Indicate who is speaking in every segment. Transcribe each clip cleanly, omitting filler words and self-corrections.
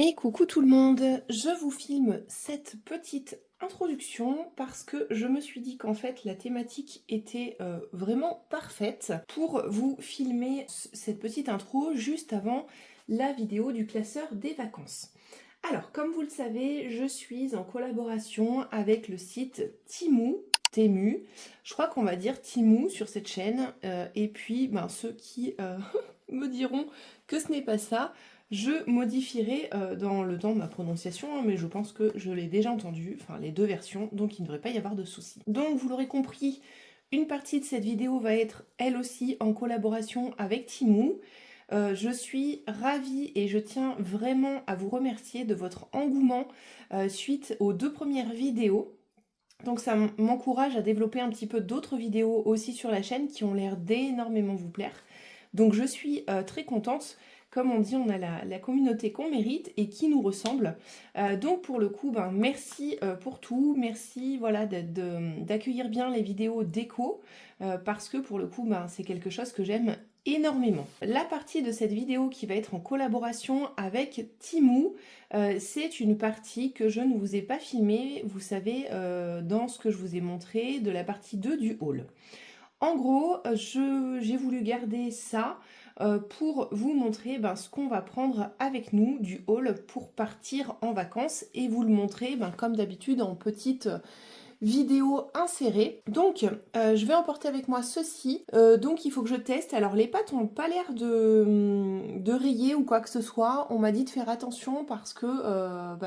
Speaker 1: Et coucou tout le monde, je vous filme cette petite introduction parce que je me suis dit qu'en fait la thématique était vraiment parfaite pour vous filmer cette petite intro juste avant la vidéo du classeur des vacances. Alors, comme vous le savez, je suis en collaboration avec le site Temu. Je crois qu'on va dire Temu sur cette chaîne. Et puis, ceux qui me diront que ce n'est pas ça, je modifierai dans le temps de ma prononciation, hein, mais je pense que je l'ai déjà entendu, enfin les deux versions, donc il ne devrait pas y avoir de soucis. Donc, vous l'aurez compris, une partie de cette vidéo va être elle aussi en collaboration avec Temu. Je suis ravie et je tiens vraiment à vous remercier de votre engouement suite aux deux premières vidéos. Donc ça m'encourage à développer un petit peu d'autres vidéos aussi sur la chaîne qui ont l'air d'énormément vous plaire. Donc je suis très contente. Comme on dit, on a la communauté qu'on mérite et qui nous ressemble. Donc pour le coup, merci pour tout. Merci voilà, d'accueillir bien les vidéos déco parce que pour le coup, c'est quelque chose que j'aime énormément. La partie de cette vidéo qui va être en collaboration avec Temu, c'est une partie que je ne vous ai pas filmée, vous savez, dans ce que je vous ai montré de la partie 2 du haul. En gros, j'ai voulu garder ça pour vous montrer ce qu'on va prendre avec nous du haul pour partir en vacances et vous le montrer comme d'habitude en petite vidéo insérée. Donc je vais emporter avec moi ceci. Donc il faut que je teste. Alors les pâtes n'ont pas l'air de rayer ou quoi que ce soit. On m'a dit de faire attention parce que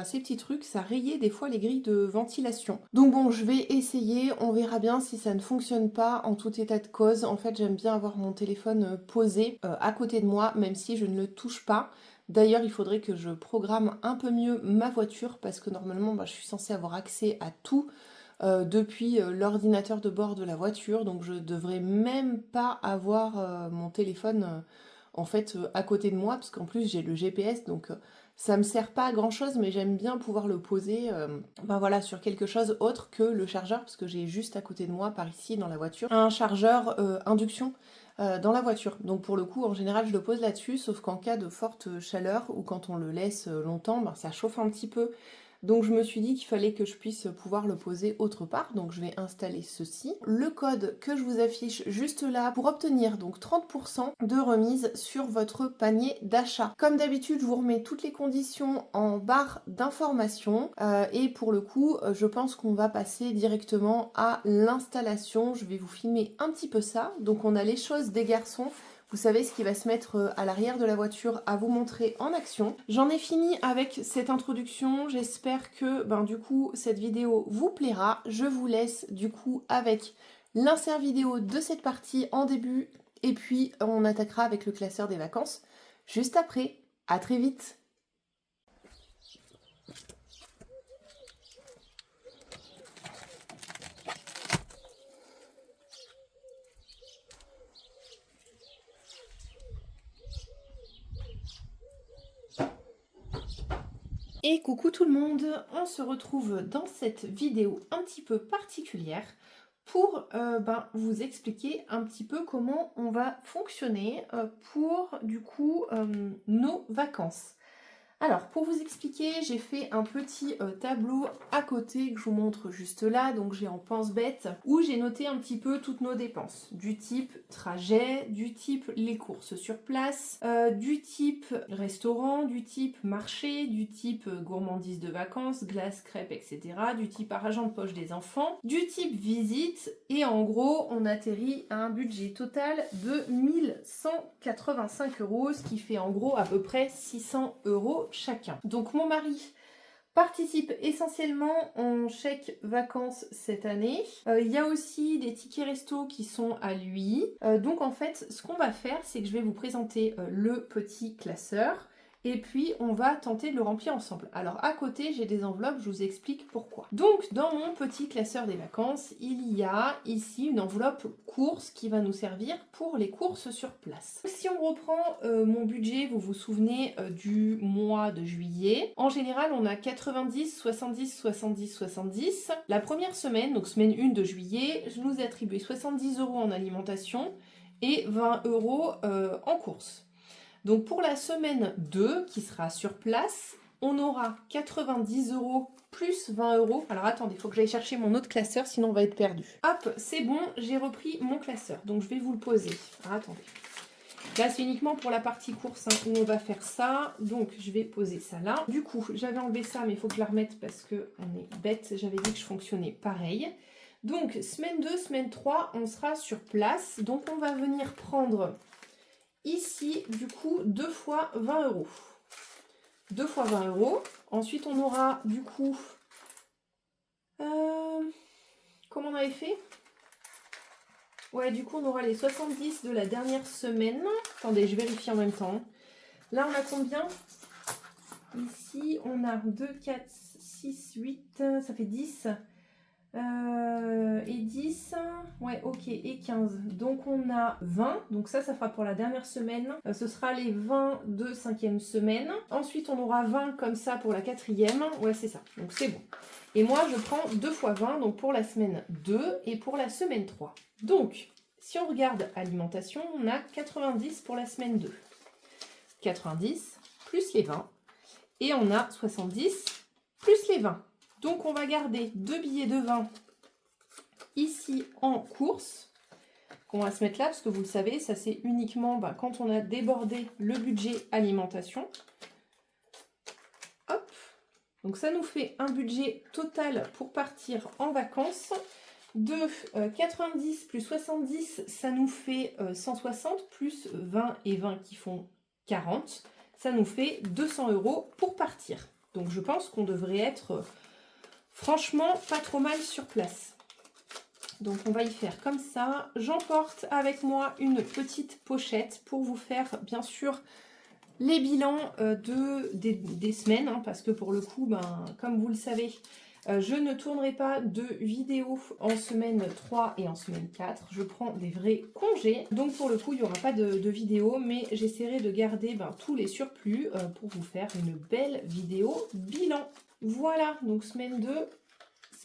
Speaker 1: ces petits trucs, ça rayait des fois les grilles de ventilation. Donc bon, je vais essayer. On verra bien si ça ne fonctionne pas en tout état de cause. En fait, j'aime bien avoir mon téléphone posé à côté de moi, même si je ne le touche pas. D'ailleurs, il faudrait que je programme un peu mieux ma voiture parce que normalement, je suis censée avoir accès à tout depuis l'ordinateur de bord de la voiture, donc je devrais même pas avoir mon téléphone en fait à côté de moi, parce qu'en plus j'ai le GPS, donc ça me sert pas à grand chose, mais j'aime bien pouvoir le poser voilà, sur quelque chose autre que le chargeur, parce que j'ai juste à côté de moi, par ici dans la voiture, un chargeur induction dans la voiture. Donc pour le coup, en général, je le pose là-dessus, sauf qu'en cas de forte chaleur ou quand on le laisse longtemps, ça chauffe un petit peu. Donc je me suis dit qu'il fallait que je puisse pouvoir le poser autre part, donc je vais installer ceci. Le code que je vous affiche juste là pour obtenir donc 30% de remise sur votre panier d'achat. Comme d'habitude, je vous remets toutes les conditions en barre d'information et pour le coup, je pense qu'on va passer directement à l'installation. Je vais vous filmer un petit peu ça. Donc on a les choses des garçons. Vous savez ce qui va se mettre à l'arrière de la voiture à vous montrer en action. J'en ai fini avec cette introduction. J'espère que du coup cette vidéo vous plaira. Je vous laisse du coup avec l'insert vidéo de cette partie en début et puis on attaquera avec le classeur des vacances juste après. À très vite. Et coucou tout le monde, on se retrouve dans cette vidéo un petit peu particulière pour vous expliquer un petit peu comment on va fonctionner pour du coup nos vacances. Alors, pour vous expliquer, j'ai fait un petit tableau à côté que je vous montre juste là, donc j'ai en pense-bête, où j'ai noté un petit peu toutes nos dépenses, du type trajet, du type les courses sur place, du type restaurant, du type marché, du type gourmandise de vacances, glace, crêpes, etc., du type argent de poche des enfants, du type visite, et en gros, on atterrit à un budget total de 1185 €, ce qui fait en gros à peu près 600 € chacun. Donc mon mari participe essentiellement en chèque vacances cette année. Il y a aussi des tickets resto qui sont à lui. Donc en fait, ce qu'on va faire, c'est que je vais vous présenter le petit classeur. Et puis, on va tenter de le remplir ensemble. Alors, à côté, j'ai des enveloppes, je vous explique pourquoi. Donc, dans mon petit classeur des vacances, il y a ici une enveloppe courses qui va nous servir pour les courses sur place. Si on reprend mon budget, vous vous souvenez du mois de juillet. En général, on a 90, 70, 70, 70. La première semaine, donc semaine 1 de juillet, je nous ai attribué 70 € en alimentation et 20 € en courses. Donc pour la semaine 2, qui sera sur place, on aura 90 € plus 20 €. Alors attendez, il faut que j'aille chercher mon autre classeur, sinon on va être perdu. Hop, c'est bon, j'ai repris mon classeur. Donc je vais vous le poser. Alors attendez. Là, c'est uniquement pour la partie course hein, où on va faire ça. Donc, je vais poser ça là. Du coup, j'avais enlevé ça, mais il faut que je la remette parce qu'on est bête. J'avais dit que je fonctionnais pareil. Donc, semaine 2, semaine 3, on sera sur place. Donc, on va venir prendre ici, du coup, 2 fois 20 €. 2 fois 20 €. Ensuite, on aura, du coup... comment on avait fait ? Ouais, du coup, on aura les 70 de la dernière semaine. Attendez, je vérifie en même temps. Là, on a combien? Ici, on a 2, 4, 6, 8, ça fait 10. Et 10, ouais, ok, et 15. Donc, on a 20. Donc, ça fera pour la dernière semaine. Ce sera les 20 de 5e semaine. Ensuite, on aura 20 comme ça pour la 4e. Ouais, c'est ça. Donc, c'est bon. Et moi, je prends 2 fois 20, donc pour la semaine 2 et pour la semaine 3. Donc, si on regarde alimentation, on a 90 pour la semaine 2. 90 plus les 20. Et on a 70 plus les 20. Donc, on va garder 2 billets de 20 ici en course. Qu'on va se mettre là, parce que vous le savez, ça c'est uniquement quand on a débordé le budget alimentation. Hop. Donc, ça nous fait un budget total pour partir en vacances de 90 plus 70, ça nous fait 160, plus 20 et 20 qui font 40. Ça nous fait 200 € pour partir. Donc, je pense qu'on devrait être franchement pas trop mal sur place. Donc, on va y faire comme ça. J'emporte avec moi une petite pochette pour vous faire, bien sûr, les bilans des semaines. Hein, parce que pour le coup, comme vous le savez, je ne tournerai pas de vidéos en semaine 3 et en semaine 4. Je prends des vrais congés. Donc pour le coup, il n'y aura pas de vidéo, mais j'essaierai de garder tous les surplus pour vous faire une belle vidéo bilan. Voilà, donc semaine 2,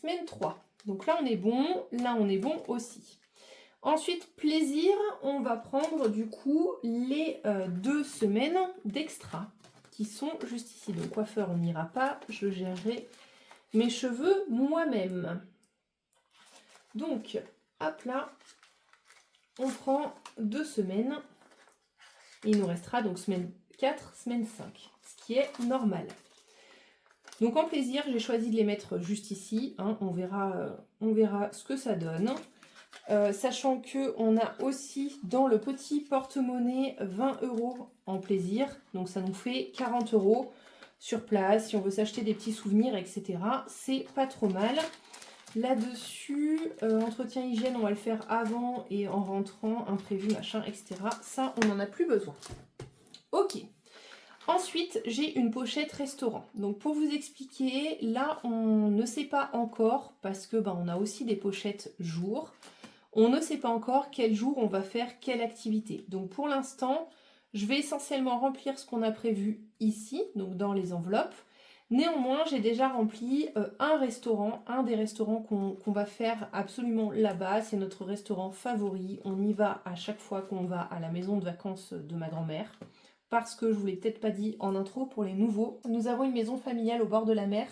Speaker 1: semaine 3. Donc là, on est bon. Là, on est bon aussi. Ensuite, plaisir, on va prendre du coup les 2 semaines d'extra qui sont juste ici. Donc coiffeur, on n'ira pas. Je gérerai mes cheveux moi-même. Donc, hop là, on prend 2 semaines. Il nous restera donc semaine 4, semaine 5, ce qui est normal. Donc en plaisir, j'ai choisi de les mettre juste ici. Hein, on verra ce que ça donne. Sachant qu'on a aussi dans le petit porte-monnaie 20 € en plaisir. Donc ça nous fait 40 € sur place. Si on veut s'acheter des petits souvenirs, etc. C'est pas trop mal. Là-dessus, entretien hygiène, on va le faire avant et en rentrant, imprévu, machin, etc. Ça, on n'en a plus besoin. Ok. Ensuite, j'ai une pochette restaurant. Donc pour vous expliquer, là, on ne sait pas encore parce que on a aussi des pochettes jour. On ne sait pas encore quel jour on va faire quelle activité. Donc pour l'instant, je vais essentiellement remplir ce qu'on a prévu ici, donc dans les enveloppes. Néanmoins, j'ai déjà rempli un restaurant, un des restaurants qu'on va faire absolument là-bas. C'est notre restaurant favori. On y va à chaque fois qu'on va à la maison de vacances de ma grand-mère. Parce que je vous l'ai peut-être pas dit en intro pour les nouveaux. Nous avons une maison familiale au bord de la mer,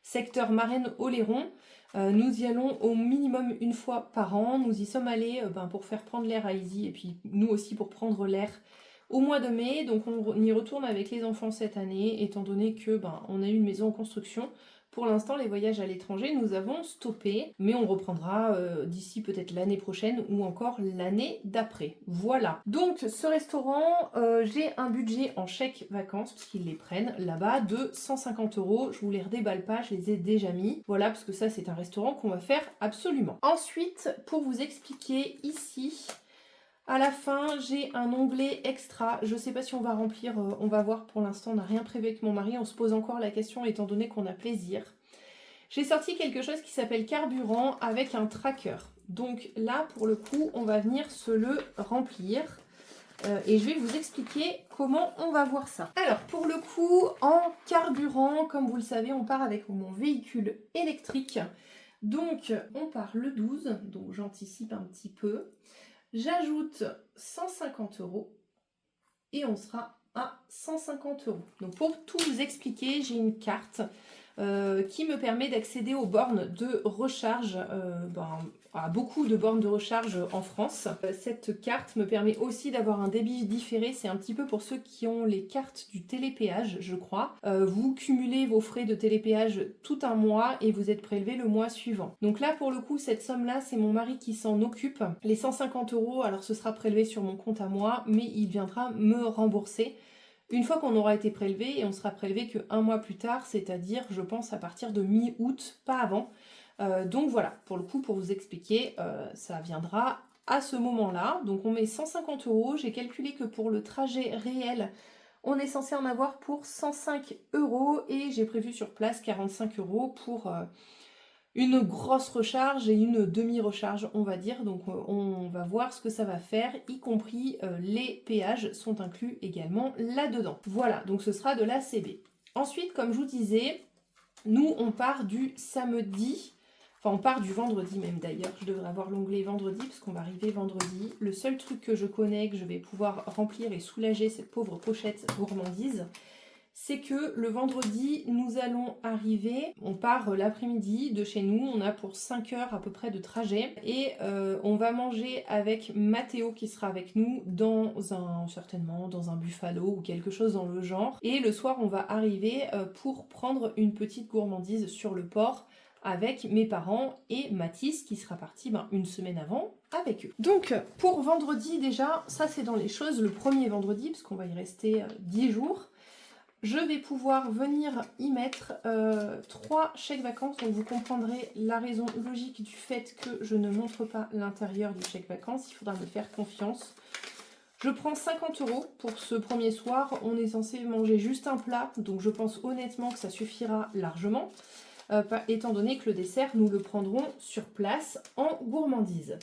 Speaker 1: secteur Marennes-Oléron. Nous y allons au minimum une fois par an. Nous y sommes allés pour faire prendre l'air à Izzy et puis nous aussi pour prendre l'air au mois de mai. Donc on y retourne avec les enfants cette année étant donné que on a eu une maison en construction. Pour l'instant, les voyages à l'étranger, nous avons stoppé, mais on reprendra d'ici peut-être l'année prochaine ou encore l'année d'après. Voilà. Donc, ce restaurant, j'ai un budget en chèque vacances, puisqu'ils les prennent là-bas, de 150 €. Je vous les redéballe pas, je les ai déjà mis. Voilà, parce que ça, c'est un restaurant qu'on va faire absolument. Ensuite, pour vous expliquer ici... À la fin, j'ai un onglet extra. Je ne sais pas si on va remplir, on va voir pour l'instant. On n'a rien prévu avec mon mari. On se pose encore la question étant donné qu'on a plaisir. J'ai sorti quelque chose qui s'appelle carburant avec un tracker. Donc là, pour le coup, on va venir se le remplir. Et je vais vous expliquer comment on va voir ça. Alors, pour le coup, en carburant, comme vous le savez, on part avec mon véhicule électrique. Donc, on part le 12. Donc, j'anticipe un petit peu. J'ajoute 150 € et on sera à 150 €. Donc pour tout vous expliquer, j'ai une carte qui me permet d'accéder aux bornes de recharge, à beaucoup de bornes de recharge en France. Cette carte me permet aussi d'avoir un débit différé, c'est un petit peu pour ceux qui ont les cartes du télépéage, je crois. Vous cumulez vos frais de télépéage tout un mois et vous êtes prélevé le mois suivant. Donc là, pour le coup, cette somme-là, c'est mon mari qui s'en occupe. Les 150 €, alors ce sera prélevé sur mon compte à moi, mais il viendra me rembourser une fois qu'on aura été prélevé, et on sera prélevé qu'un mois plus tard, c'est-à-dire, je pense, à partir de mi-août, pas avant. Donc voilà, pour le coup, pour vous expliquer, ça viendra à ce moment-là. Donc on met 150 €. J'ai calculé que pour le trajet réel, on est censé en avoir pour 105 € et j'ai prévu sur place 45 € pour une grosse recharge et une demi-recharge, on va dire. Donc on va voir ce que ça va faire, y compris les péages sont inclus également là-dedans. Voilà, donc ce sera de la CB. Ensuite, comme je vous disais, nous on part du samedi, enfin on part du vendredi même d'ailleurs. Je devrais avoir l'onglet vendredi parce qu'on va arriver vendredi. Le seul truc que je connais, que je vais pouvoir remplir et soulager cette pauvre pochette gourmandise, c'est que le vendredi, nous allons arriver, on part l'après-midi de chez nous, on a pour 5 heures à peu près de trajet, et on va manger avec Mathéo qui sera avec nous certainement dans un Buffalo ou quelque chose dans le genre, et le soir on va arriver pour prendre une petite gourmandise sur le port avec mes parents et Mathis qui sera parti une semaine avant avec eux. Donc pour vendredi déjà, ça c'est dans les choses, le premier vendredi, parce qu'on va y rester 10 jours. Je vais pouvoir venir y mettre 3 chèques vacances, donc vous comprendrez la raison logique du fait que je ne montre pas l'intérieur du chèque vacances, il faudra me faire confiance. Je prends 50 € pour ce premier soir, on est censé manger juste un plat, donc je pense honnêtement que ça suffira largement, étant donné que le dessert, nous le prendrons sur place en gourmandise.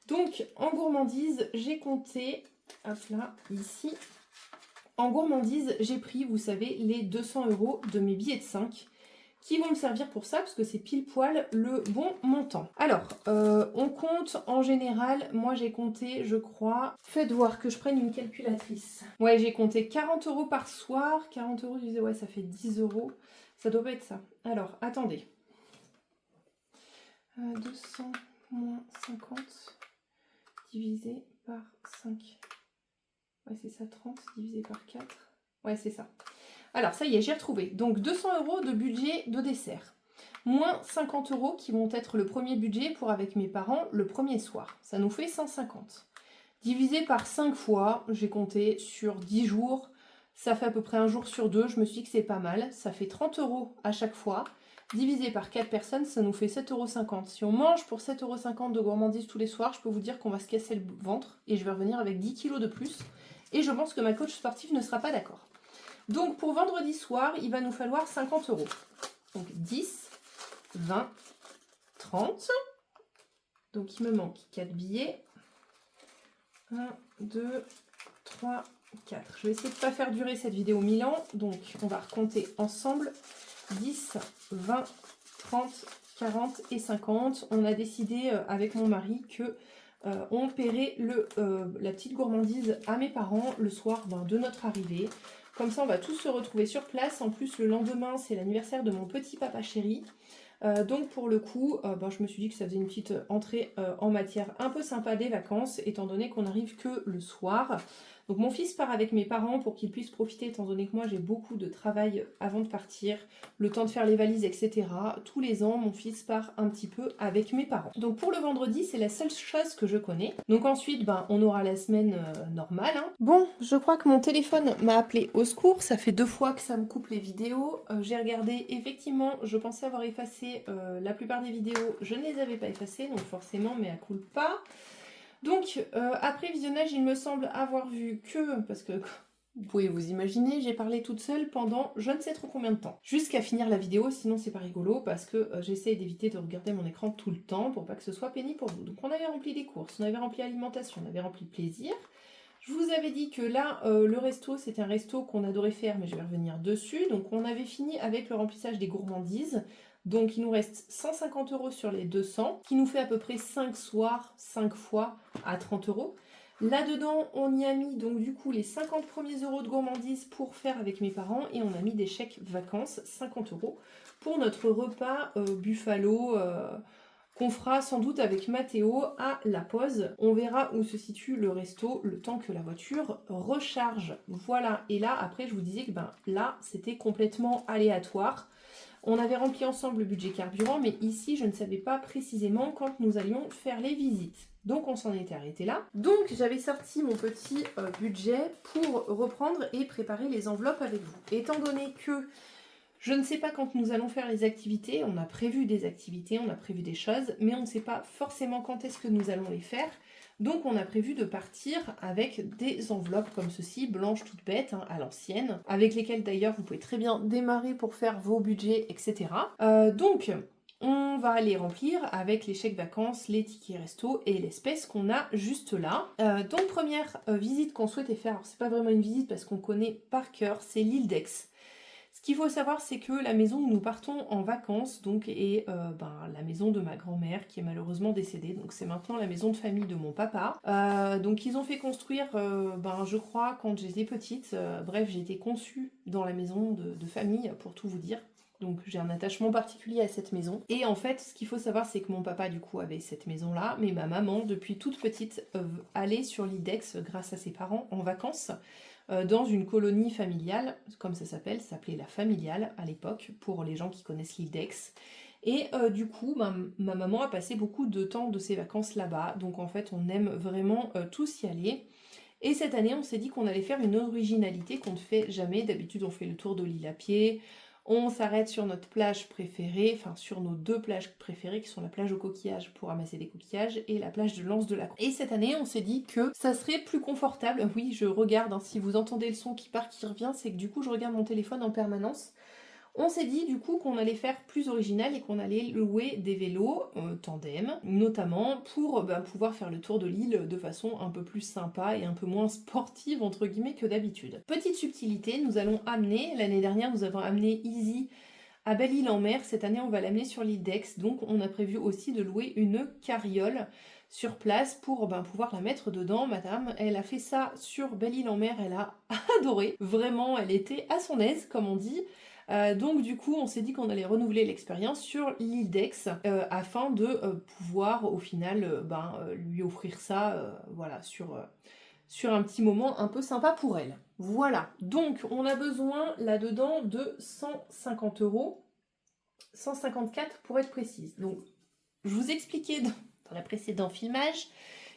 Speaker 1: Donc en gourmandise, j'ai compté, hop là, ici. En gourmandise, j'ai pris, vous savez, les 200 € de mes billets de 5 qui vont me servir pour ça parce que c'est pile poil le bon montant. Alors, on compte en général, moi j'ai compté, je crois, faites voir que je prenne une calculatrice. Ouais, j'ai compté 40 € par soir, 40 € divisé, ouais, ça fait 10 €, ça doit pas être ça. Alors, attendez. 200 moins 50 divisé par 5. Ouais, c'est ça, 30 divisé par 4. Ouais, c'est ça. Alors, ça y est, j'ai retrouvé. Donc, 200 € de budget de dessert. Moins 50 € qui vont être le premier budget pour avec mes parents le premier soir. Ça nous fait 150. Divisé par 5 fois, j'ai compté sur 10 jours. Ça fait à peu près un jour sur 2. Je me suis dit que c'est pas mal. Ça fait 30 € à chaque fois. Divisé par 4 personnes, ça nous fait 7,50 €. Si on mange pour 7,50 € de gourmandise tous les soirs, je peux vous dire qu'on va se casser le ventre et je vais revenir avec 10 kg de plus. Et je pense que ma coach sportive ne sera pas d'accord. Donc pour vendredi soir, il va nous falloir 50 €. Donc 10, 20, 30. Donc il me manque 4 billets. 1, 2, 3, 4. Je vais essayer de ne pas faire durer cette vidéo 1000 ans. Donc on va recompter ensemble. 10, 20, 30, 40 et 50. On a décidé avec mon mari que on paierait la petite gourmandise à mes parents le soir de notre arrivée. Comme ça, on va tous se retrouver sur place. En plus, le lendemain, c'est l'anniversaire de mon petit papa chéri. Donc pour le coup, je me suis dit que ça faisait une petite entrée en matière un peu sympa des vacances, étant donné qu'on n'arrive que le soir. Donc mon fils part avec mes parents pour qu'ils puissent profiter, étant donné que moi j'ai beaucoup de travail avant de partir, le temps de faire les valises, etc. Tous les ans, mon fils part un petit peu avec mes parents. Donc pour le vendredi, c'est la seule chose que je connais. Donc ensuite, on aura la semaine normale. Hein. Bon, je crois que mon téléphone m'a appelé au secours. Ça fait 2 fois que ça me coupe les vidéos. J'ai regardé, effectivement, je pensais avoir effacé la plupart des vidéos. Je ne les avais pas effacées, donc forcément, mais à culpa. Donc, après visionnage, il me semble avoir vu que, parce que vous pouvez vous imaginer, j'ai parlé toute seule pendant je ne sais trop combien de temps. Jusqu'à finir la vidéo, sinon c'est pas rigolo, parce que j'essaye d'éviter de regarder mon écran tout le temps pour pas que ce soit pénible pour vous. Donc on avait rempli les courses, on avait rempli l'alimentation, on avait rempli le plaisir. Je vous avais dit que là, le resto, c'était un resto qu'on adorait faire, mais je vais revenir dessus. Donc on avait fini avec le remplissage des gourmandises. Donc il nous reste 150 € sur les 200, qui nous fait à peu près 5 soirs, 5 fois à 30 €. Là-dedans, on y a mis donc du coup les 50 premiers euros de gourmandise pour faire avec mes parents et on a mis des chèques vacances, 50 euros, pour notre repas buffalo qu'on fera sans doute avec Mathéo à la pause. On verra où se situe le resto le temps que la voiture recharge. Voilà, et là après je vous disais que là c'était complètement aléatoire. On avait rempli ensemble le budget carburant, mais ici, je ne savais pas précisément quand nous allions faire les visites. Donc, on s'en était arrêté là. Donc, j'avais sorti mon petit budget pour reprendre et préparer les enveloppes avec vous. Étant donné que je ne sais pas quand nous allons faire les activités, on a prévu des activités, on a prévu des choses, mais on ne sait pas forcément quand est-ce que nous allons les faire. Donc on a prévu de partir avec des enveloppes comme ceci, blanches toutes bêtes, hein, à l'ancienne, avec lesquelles d'ailleurs vous pouvez très bien démarrer pour faire vos budgets, etc. Donc on va les remplir avec les chèques vacances, les tickets resto et l'espèce qu'on a juste là. Donc première visite qu'on souhaitait faire, alors c'est pas vraiment une visite parce qu'on connaît par cœur, c'est l'île d'Aix. Ce qu'il faut savoir, c'est que la maison où nous partons en vacances donc, est la maison de ma grand-mère qui est malheureusement décédée. Donc c'est maintenant la maison de famille de mon papa. Donc ils ont fait construire, je crois, quand j'étais petite. Bref, j'ai été conçue dans la maison de famille, pour tout vous dire. Donc j'ai un attachement particulier à cette maison. Et en fait, ce qu'il faut savoir, c'est que mon papa, du coup, avait cette maison-là. Mais ma maman, depuis toute petite, allait sur l'île d'Aix grâce à ses parents en vacances. Dans une colonie familiale, comme ça s'appelait la familiale à l'époque, pour les gens qui connaissent l'île d'Aix. Et du coup, ma maman a passé beaucoup de temps de ses vacances là-bas, donc en fait on aime vraiment tous y aller. Et cette année, on s'est dit qu'on allait faire une originalité qu'on ne fait jamais. D'habitude, on fait le tour de l'île à pied, on s'arrête sur notre plage préférée, enfin sur nos deux plages préférées qui sont la plage aux coquillages pour ramasser des coquillages et la plage de l'Anse de la Croix. Et cette année, on s'est dit que ça serait plus confortable. Oui, je regarde, hein, si vous entendez le son qui part, qui revient, c'est que du coup, je regarde mon téléphone en permanence. On s'est dit du coup qu'on allait faire plus original et qu'on allait louer des vélos tandem, notamment pour pouvoir faire le tour de l'île de façon un peu plus sympa et un peu moins sportive entre guillemets que d'habitude. Petite subtilité, nous allons amener, l'année dernière nous avons amené Easy à Belle-Île-en-Mer, cette année on va l'amener sur l'île d'Aix, donc on a prévu aussi de louer une carriole sur place pour pouvoir la mettre dedans. Madame, elle a fait ça sur Belle-Île-en-Mer, elle a adoré, vraiment elle était à son aise comme on dit. Donc du coup on s'est dit qu'on allait renouveler l'expérience sur l'île d'Aix afin de pouvoir au final lui offrir ça voilà, sur un petit moment un peu sympa pour elle. Voilà, donc on a besoin là-dedans de 150 euros, 154 pour être précise. Donc je vous expliquais dans la précédent filmage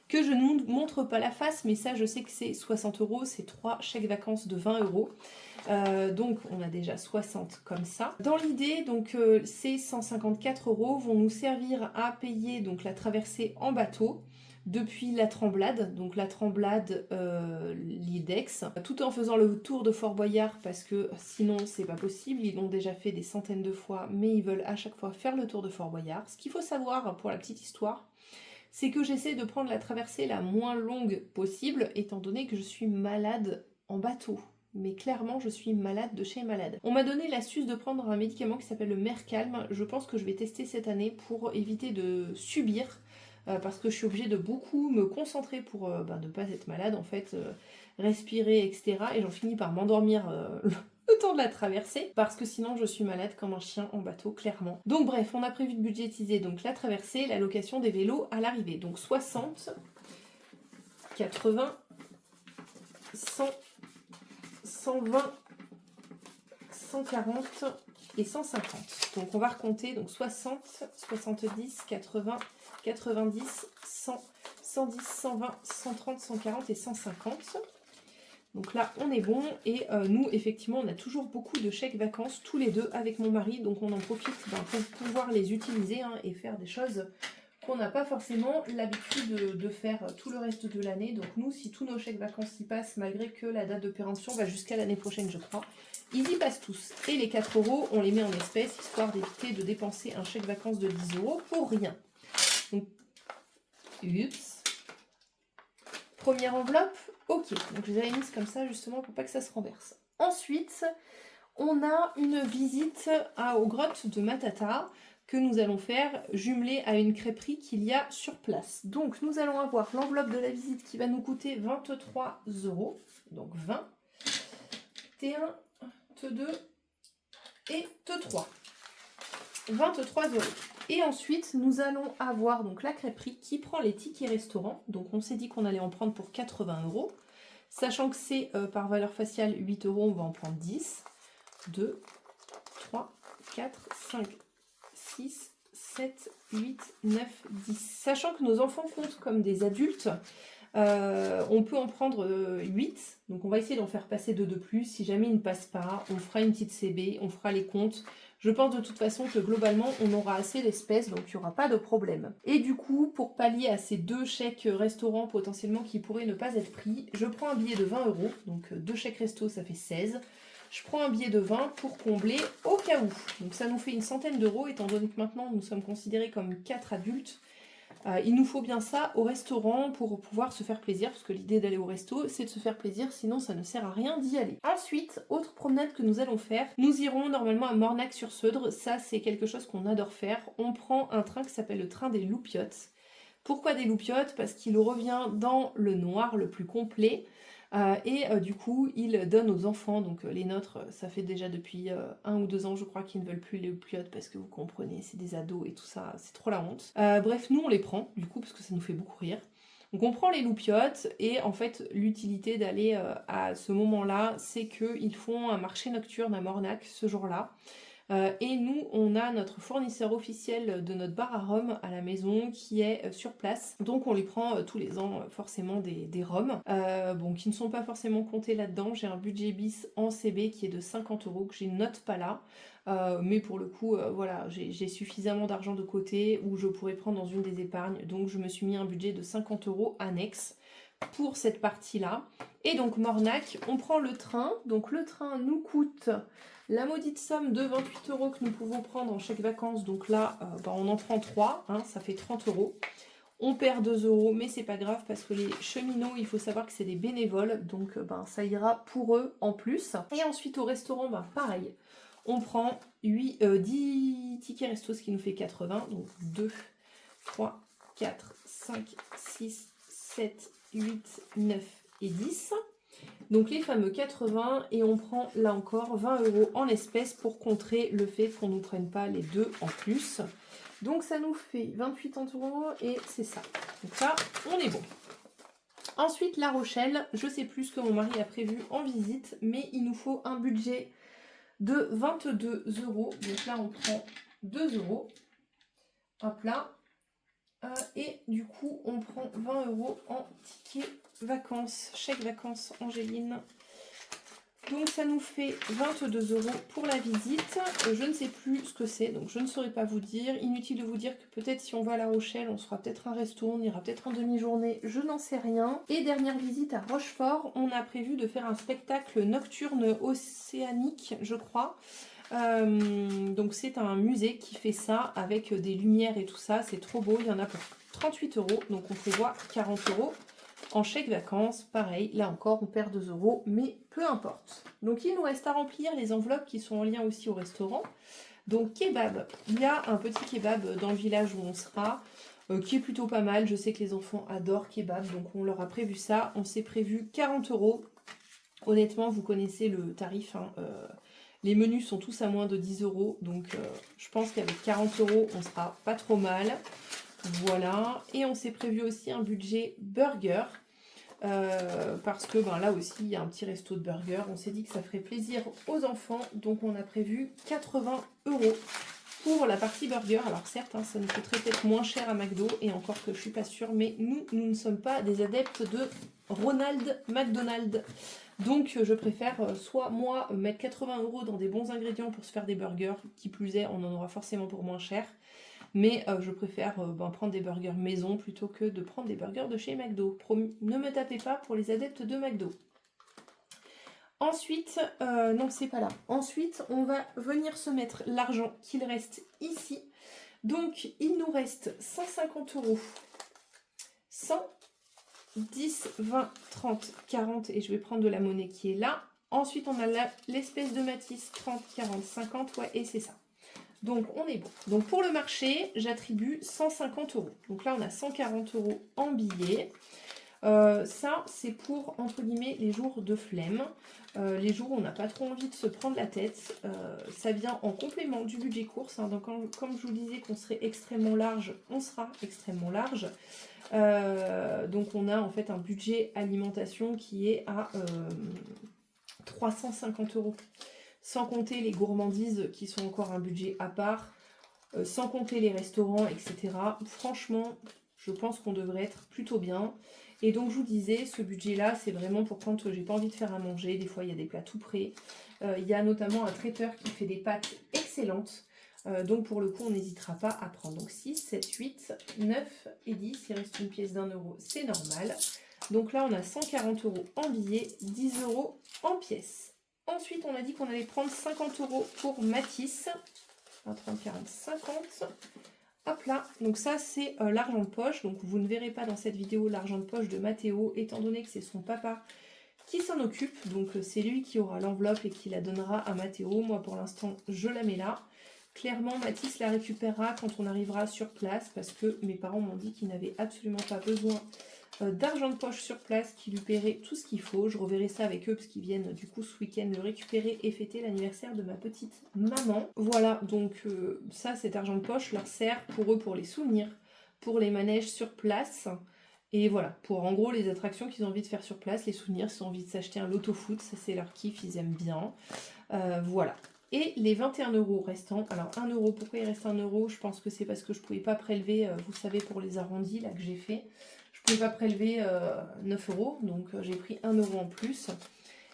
Speaker 1: que je ne vous montre pas la face, mais ça je sais que c'est 60 euros, c'est 3 chèques vacances de 20 euros. Donc on a déjà 60 comme ça. Dans l'idée, donc ces 154 euros vont nous servir à payer donc la traversée en bateau depuis la Tremblade, donc la Tremblade l'île d'Aix, tout en faisant le tour de Fort Boyard parce que sinon c'est pas possible, ils l'ont déjà fait des centaines de fois, mais ils veulent à chaque fois faire le tour de Fort Boyard. Ce qu'il faut savoir pour la petite histoire, c'est que j'essaie de prendre la traversée la moins longue possible, étant donné que je suis malade en bateau. Mais clairement, je suis malade de chez malade. On m'a donné l'astuce de prendre un médicament qui s'appelle le Mercalm. Je pense que je vais tester cette année pour éviter de subir, parce que je suis obligée de beaucoup me concentrer pour ne pas être malade, en fait, respirer, etc. Et j'en finis par m'endormir le temps de la traversée, parce que sinon je suis malade comme un chien en bateau, clairement. Donc bref, on a prévu de budgétiser donc la traversée, la location des vélos à l'arrivée. Donc 60, 80, 100, 120, 140 et 150. Donc on va recompter, donc 60, 70, 80, 90, 100, 110, 120, 130, 140 et 150. Donc là, on est bon. Et nous, effectivement, on a toujours beaucoup de chèques vacances, tous les deux, avec mon mari. Donc on en profite pour pouvoir les utiliser et faire des choses qu'on n'a pas forcément l'habitude de faire tout le reste de l'année. Donc nous, si tous nos chèques vacances y passent, malgré que la date de péremption va jusqu'à l'année prochaine, je crois, ils y passent tous. Et les 4 euros, on les met en espèces, histoire d'éviter de dépenser un chèque vacances de 10 euros pour rien. Donc, oups. Première enveloppe, ok. Donc je les avais mises comme ça, justement, pour pas que ça se renverse. Ensuite, on a une visite aux grottes de Matata. que nous allons faire jumelée à une crêperie qu'il y a sur place. Donc nous allons avoir l'enveloppe de la visite qui va nous coûter 23 €, donc 20, T1, T2 et T3. 23 €. Et ensuite, nous allons avoir donc la crêperie qui prend les tickets restaurant. Donc on s'est dit qu'on allait en prendre pour 80 €. Sachant que c'est par valeur faciale 8 €, on va en prendre 10. 2, 3, 4, 5, 6, 7, 8, 9, 10. Sachant que nos enfants comptent comme des adultes, on peut en prendre 8. Donc on va essayer d'en faire passer 2 de plus. Si jamais ils ne passent pas, on fera une petite CB, on fera les comptes. Je pense de toute façon que globalement, on aura assez d'espèces, donc il n'y aura pas de problème. Et du coup, pour pallier à ces 2 chèques restaurants potentiellement qui pourraient ne pas être pris, je prends un billet de 20 €, donc 2 chèques resto, ça fait 16. Je prends un billet de 20 pour combler au cas où. Donc ça nous fait une centaine d'euros, étant donné que maintenant nous sommes considérés comme 4 adultes. Il nous faut bien ça au restaurant pour pouvoir se faire plaisir, parce que l'idée d'aller au resto, c'est de se faire plaisir, sinon ça ne sert à rien d'y aller. Ensuite, autre promenade que nous allons faire, nous irons normalement à Mornac-sur-Seudre. Ça, c'est quelque chose qu'on adore faire. On prend un train qui s'appelle le train des Loupiottes. Pourquoi des Loupiottes? Parce qu'il revient dans le noir le plus complet. Du coup, il donne aux enfants, donc les nôtres, ça fait déjà depuis 1 ou 2 ans, je crois, qu'ils ne veulent plus les Loupiottes parce que vous comprenez, c'est des ados et tout ça, c'est trop la honte. Bref, nous on les prend, du coup, parce que ça nous fait beaucoup rire. Donc on prend les Loupiottes et en fait, l'utilité d'aller à ce moment-là, c'est qu'ils font un marché nocturne à Mornac ce jour-là. Et nous, on a notre fournisseur officiel de notre bar à rhum à la maison qui est sur place. Donc on lui prend tous les ans forcément des rhums, bon, qui ne sont pas forcément comptés là-dedans. J'ai un budget bis en CB qui est de 50 € que je note pas là. Mais pour le coup, voilà, j'ai suffisamment d'argent de côté où je pourrais prendre dans une des épargnes. Donc je me suis mis un budget de 50 € annexe pour cette partie-là. Et donc Mornac, on prend le train. Donc le train nous coûte la maudite somme de 28 € que nous pouvons prendre en chèque vacances. Donc là, on en prend 3, hein, ça fait 30 €. On perd 2 €, mais c'est pas grave parce que les cheminots, il faut savoir que c'est des bénévoles, donc ça ira pour eux en plus. Et ensuite au restaurant, pareil, on prend 10 tickets resto, ce qui nous fait 80, donc 2, 3, 4, 5, 6, 7, 8, 9 et 10. Donc les fameux 80, et on prend là encore 20 € en espèces pour contrer le fait qu'on ne nous prenne pas les 2 en plus. Donc ça nous fait 28 € et c'est ça. Donc ça, on est bon. Ensuite, La Rochelle, je sais plus ce que mon mari a prévu en visite, mais il nous faut un budget de 22 €. Donc là, on prend 2 €. Hop là. Et du coup, on prend 20 € en ticket vacances, chèque vacances Angéline. Donc ça nous fait 22 € pour la visite. Je ne sais plus ce que c'est, donc je ne saurais pas vous dire. Inutile de vous dire que peut-être si on va à La Rochelle, on se fera peut-être un resto, on ira peut-être en demi-journée, je n'en sais rien. Et dernière visite à Rochefort, on a prévu de faire un spectacle nocturne océanique, je crois. Donc c'est un musée qui fait ça avec des lumières et tout ça, c'est trop beau, il y en a pour 38 €, donc on prévoit 40 € en chèque vacances. Pareil, là encore on perd 2 €, mais peu importe. Donc il nous reste à remplir les enveloppes qui sont en lien aussi au restaurant. Donc kebab, il y a un petit kebab dans le village où on sera, qui est plutôt pas mal. Je sais que les enfants adorent kebab, donc on leur a prévu ça. On s'est prévu 40 €. Honnêtement, vous connaissez le tarif, hein, les menus sont tous à moins de 10 €, donc je pense qu'avec 40 €, on sera pas trop mal. Voilà, et on s'est prévu aussi un budget burger, parce que là aussi, il y a un petit resto de burger. On s'est dit que ça ferait plaisir aux enfants, donc on a prévu 80 € pour la partie burger. Alors certes, hein, ça nous coûterait peut-être moins cher à McDo, et encore que je suis pas sûre, mais nous ne sommes pas des adeptes de Ronald McDonald. Donc je préfère soit moi mettre 80 € dans des bons ingrédients pour se faire des burgers, qui plus est on en aura forcément pour moins cher, mais je préfère prendre des burgers maison plutôt que de prendre des burgers de chez McDo. Promis, ne me tapez pas pour les adeptes de McDo. Ensuite, non c'est pas là, ensuite on va venir se mettre l'argent qu'il reste ici. Donc il nous reste 150 €, 100, 10, 20, 30, 40, et je vais prendre de la monnaie qui est là. Ensuite, on a l'espèce de Matisse, 30, 40, 50, ouais, et c'est ça. Donc on est bon. Donc pour le marché, j'attribue 150 euros. Donc là, on a 140 euros en billets. Ça, c'est pour, entre guillemets, les jours de flemme. Les jours où on n'a pas trop envie de se prendre la tête. Ça vient en complément du budget course. Hein. Donc comme je vous disais qu'on serait extrêmement large, on sera extrêmement large. Donc on a en fait un budget alimentation qui est à 350 euros. Sans compter les gourmandises qui sont encore un budget à part, sans compter les restaurants, etc. Franchement, je pense qu'on devrait être plutôt bien. Et donc je vous disais, ce budget-là, c'est vraiment pour quand j'ai pas envie de faire à manger. Des fois, il y a des plats tout prêts. Il y a notamment un traiteur qui fait des pâtes excellentes. Donc pour le coup, on n'hésitera pas à prendre. Donc 6, 7, 8, 9 et 10. Il reste une pièce d'1 euro, c'est normal. Donc là, on a 140 euros en billets, 10 euros en pièces. Ensuite, on a dit qu'on allait prendre 50 euros pour Matisse. 20, 30, 40, 50. Hop là, donc ça c'est l'argent de poche. Donc vous ne verrez pas dans cette vidéo l'argent de poche de Mathéo, étant donné que c'est son papa qui s'en occupe. Donc c'est lui qui aura l'enveloppe et qui la donnera à Mathéo. Moi pour l'instant, je la mets là. Clairement, Mathis la récupérera quand on arrivera sur place parce que mes parents m'ont dit qu'ils n'avaient absolument pas besoin d'argent de poche sur place, qui lui paierait tout ce qu'il faut. Je reverrai ça avec eux parce qu'ils viennent du coup ce week-end le récupérer et fêter l'anniversaire de ma petite maman. Voilà, donc ça, cet argent de poche leur sert pour eux pour les souvenirs, pour les manèges sur place. Et voilà, pour en gros les attractions qu'ils ont envie de faire sur place, les souvenirs, s'ils ont envie de s'acheter un loto-foot, ça c'est leur kiff, ils aiment bien. Voilà. Et les 21 euros restants, alors 1 euro, pourquoi il reste 1 euro? Je pense que c'est parce que je ne pouvais pas prélever, vous savez, pour les arrondis là que j'ai fait. Je ne pouvais pas prélever 9 euros, donc j'ai pris 1 euro en plus.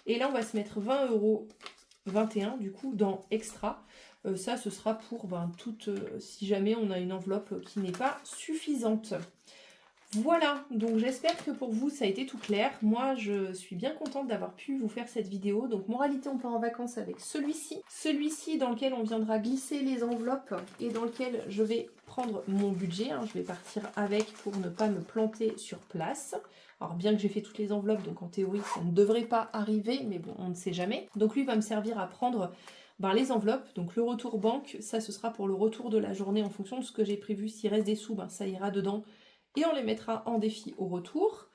Speaker 1: Et là, on va se mettre 20 euros 21 du coup dans extra. Ça, ce sera pour si jamais on a une enveloppe qui n'est pas suffisante. Voilà, donc j'espère que pour vous ça a été tout clair. Moi je suis bien contente d'avoir pu vous faire cette vidéo. Donc moralité, on part en vacances avec celui-ci. Celui-ci dans lequel on viendra glisser les enveloppes et dans lequel je vais prendre mon budget. Hein. Je vais partir avec pour ne pas me planter sur place. Alors bien que j'ai fait toutes les enveloppes, donc en théorie ça ne devrait pas arriver, mais bon on ne sait jamais. Donc lui va me servir à prendre les enveloppes. Donc le retour banque, ça ce sera pour le retour de la journée en fonction de ce que j'ai prévu. S'il reste des sous, ça ira dedans. Et on les mettra en défi au retour.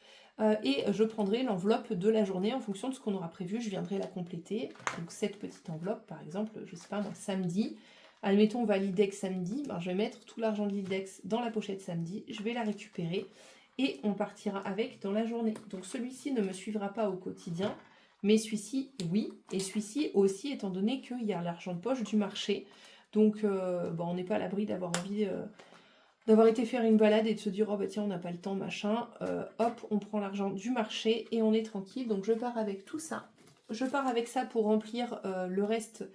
Speaker 1: Et je prendrai l'enveloppe de la journée en fonction de ce qu'on aura prévu. Je viendrai la compléter. Donc cette petite enveloppe, par exemple, je sais pas moi, samedi. Admettons, on va à l'IDEX samedi. Je vais mettre tout l'argent de l'IDEX dans la pochette samedi. Je vais la récupérer. Et on partira avec dans la journée. Donc celui-ci ne me suivra pas au quotidien. Mais celui-ci, oui. Et celui-ci aussi, étant donné qu'il y a l'argent de poche du marché. Donc on n'est pas à l'abri d'avoir envie... d'avoir été faire une balade et de se dire oh bah tiens on n'a pas le temps machin, hop on prend l'argent du marché et on est tranquille. Donc je pars avec tout ça, je pars avec ça pour remplir le reste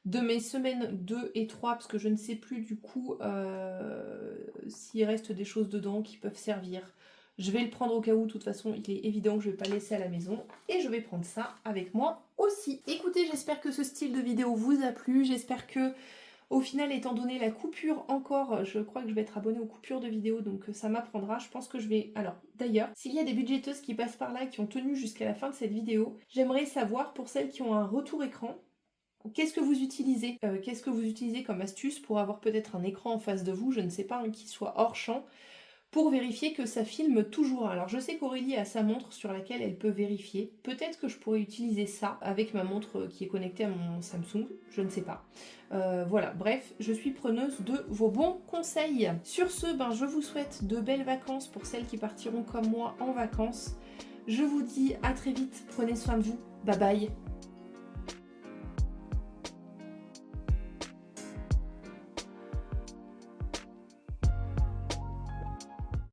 Speaker 1: de mes semaines 2 et 3 parce que je ne sais plus du coup s'il reste des choses dedans qui peuvent servir. Je vais le prendre au cas où, de toute façon il est évident que je ne vais pas laisser à la maison et je vais prendre ça avec moi aussi. Écoutez, j'espère que ce style de vidéo vous a plu, j'espère que au final, étant donné la coupure encore, je crois que je vais être abonnée aux coupures de vidéos, donc ça m'apprendra. Je pense que je vais... Alors, d'ailleurs, s'il y a des budgéteuses qui passent par là, qui ont tenu jusqu'à la fin de cette vidéo, j'aimerais savoir, pour celles qui ont un retour écran, qu'est-ce que vous utilisez qu'est-ce que vous utilisez comme astuce pour avoir peut-être un écran en face de vous, je ne sais pas, qui soit hors champ, pour vérifier que ça filme toujours. Alors je sais qu'Aurélie a sa montre sur laquelle elle peut vérifier. Peut-être que je pourrais utiliser ça avec ma montre qui est connectée à mon Samsung, je ne sais pas. Voilà, bref, je suis preneuse de vos bons conseils. Sur ce, je vous souhaite de belles vacances pour celles qui partiront comme moi en vacances. Je vous dis à très vite, prenez soin de vous, bye bye.